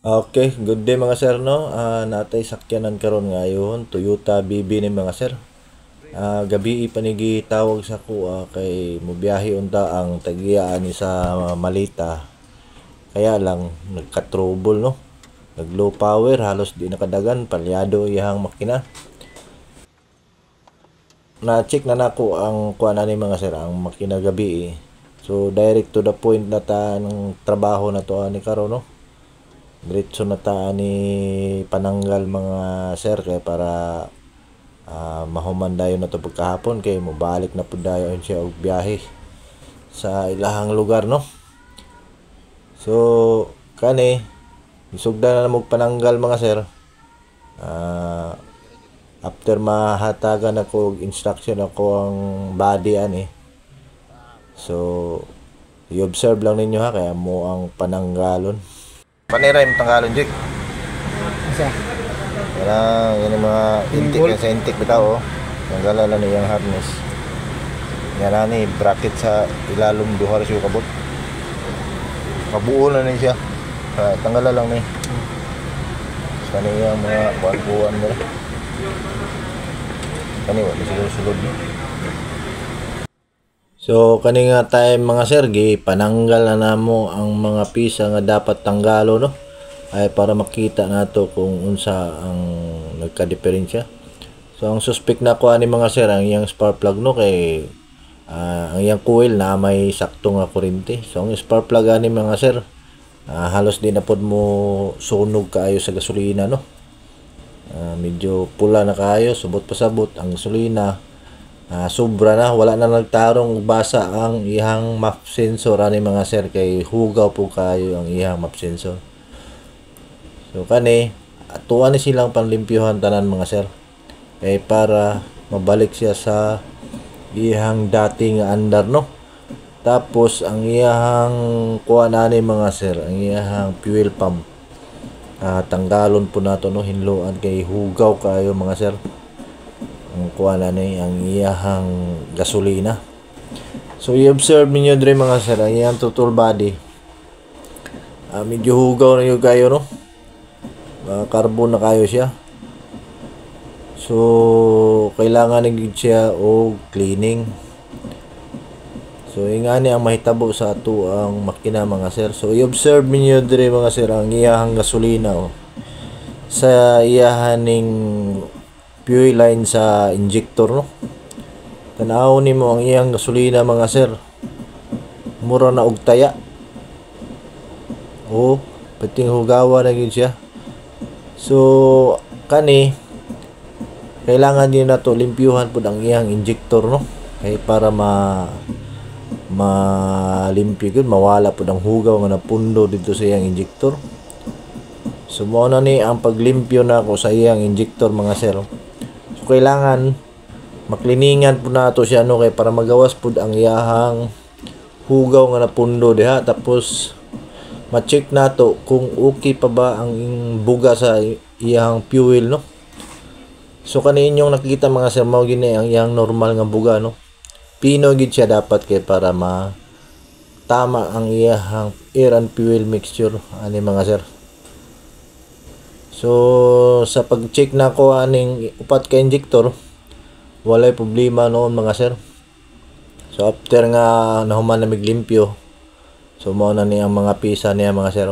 Okay, good day mga sir no. Natay sakyanan karon ngayon Toyota BB ni mga sir. Gabi panigi tawag sa ko kay mobiyahe unta ang tagiyaan ni sa Malita. Kaya lang nagka-trouble no. Nag low power halos di nakadagan palyado iyang makina. Na-check na nako ang kuan ani mga sir ang makina gabi. So direct to the point na ta ng trabaho na to ani karon no. Diretso na ta ni pananggal mga sir kay para mahuman dayon na to pagkahapon kay mobalik na pud dayon siya og biyahe sa ilahang lugar no. So kani isugdan na mo pananggal mga sir. After mahatagan ako og instruction ako ang body ani. So i-observe lang ninyo ha kaya mo ang pananggalon. Panira yung tanggalon, Jake. Isa. Wala, yan yung mga intik, yan sa intik bitaw, oh. Tanggalan lang yung harness. Yan na ni, bracket sa ilalong duhar siya kabot. Kabuo na niya siya. Tanggalan lang ni. Sana yung mga buwan-buwan mo na. Kani, wala sulod-sulod niya. So kani nga time mga sir pananggal na namo ang mga pisa nga dapat tanggalo no ay para makita nato kung unsa ang nagka-diferensya. So ang suspect na ko ani mga sir ang iyang spark plug no kay ang iyang coil na may sakto nga kuryente. So ang spark plug ani mga sir halos di na pod mo sunog kaayo sa gasolina no. Medyo pula na kaayo subot pasabot ang gasolina. Sobra na wala na nagtarong basa ang ihang map sensor ani mga sir kay hugaw po kayo ang ihang map sensor. So kani atuan ni silang panlimpyuhan tanan mga sir kay para mabalik siya sa ihang dating andar no. Tapos ang ihang kuan ani mga sir ang ihang fuel pump tanggalon po nato no hinluan kay hugaw kayo mga sir ang kuha na ni ang iyahang gasolina. So i-observe niyo dire mga sir ang iyang total body medyo hugaw na yung kayo no, carbon na kayo siya. So kailangan na siya o cleaning. So ingani ang mahitabo sa ato ang makina mga sir. So i-observe niyo dire mga sir ang iyahang gasolina sa iyahaning fuel line sa injector no. Tanaw nimo ang iyang gasolina mga sir. Mura na og taya. Pating hugawa na gyud siya. So kani kailangan din nato limpyuhan pud ang iyang injector no. Kay para malimpyo gyud mawala pud ang hugaw nga napundo dito sa iyang injector. So mao na ni ang paglimpyo na ko sa iyang injector mga sir. Kailangan makliningan po nato siya no kay para magawas pud ang iyahang hugaw nga napundo diha. Tapos ma-check nato kung okay pa ba ang buga sa iyahang fuel no. So kani inyong nakita mga sir mao gini ang iyang normal nga buga no. Pino gid siya dapat kay para tama ang iyahang air and fuel mixture ani mga sir. So sa pag-check na ko aning upat ka injector walay problema noon mga sir. So after nga nahuman na miglimpyo so mao na ni ang mga pisa niya mga sir.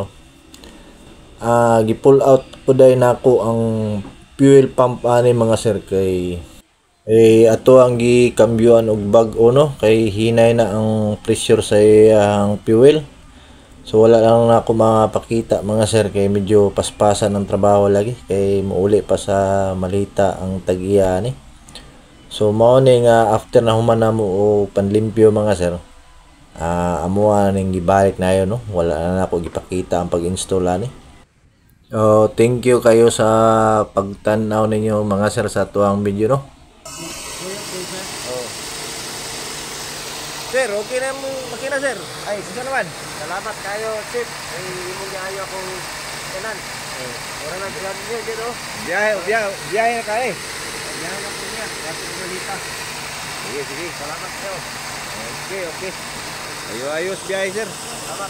Gi-pull out pud ay nako ang fuel pump ani mga sir kay ato ang gikambyoan og bag-o no kay hinay na ang pressure sa iyang fuel. So wala lang na ako mapakita mga sir kay medyo paspasan ng trabaho lagi kay muuli pa sa Malita ang tag-iya ni. So mao ni nga after na human namo o panlimpyo mga sir amuha ning gibalik na yun no. Wala na ako gipakita ang pag-install ani. Thank you kayo sa pagtan-aw ninyo mga sir sa tuang video no. Sir, okay na mo makina sir. Ay, sige naman. Salamat kayo, chip. Ay, imo niya akong tenan. Ora na diyan niyo dito. Biyahe na kay. Biyahe na po niya. Kasi Malita. Sige, salamat kayo. Okay. Ayos biyahe sir. Salamat.